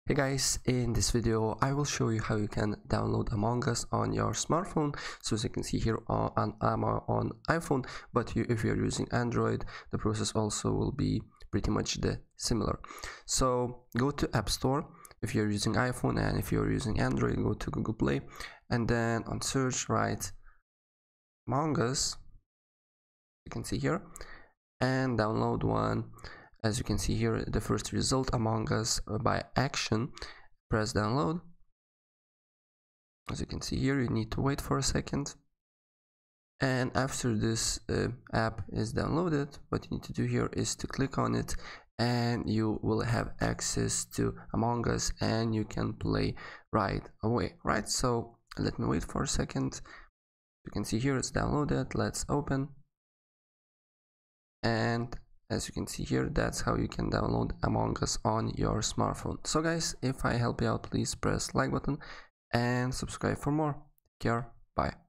Hey guys, in this video I will show you how you can download Among Us on your smartphone. So as you can see here, I'm on iPhone, but if you're using Android, the process also will be pretty much similar. So go to App Store if you're using iPhone, and if you're using Android, go to Google Play, and then on search write Among Us, you can see here, and download one. As you can see here, the first result, Among Us by Action. Press download. As you can see here, you need to wait for a second. And after this app is downloaded, what you need to do here is to click on it, and you will have access to Among Us, and you can play right away, right? So let me wait for a second. You can see here it's downloaded. Let's open. And as you can see here, that's how you can download Among Us on your smartphone. So guys, if I help you out, please press like button and subscribe for more. Take care. Bye.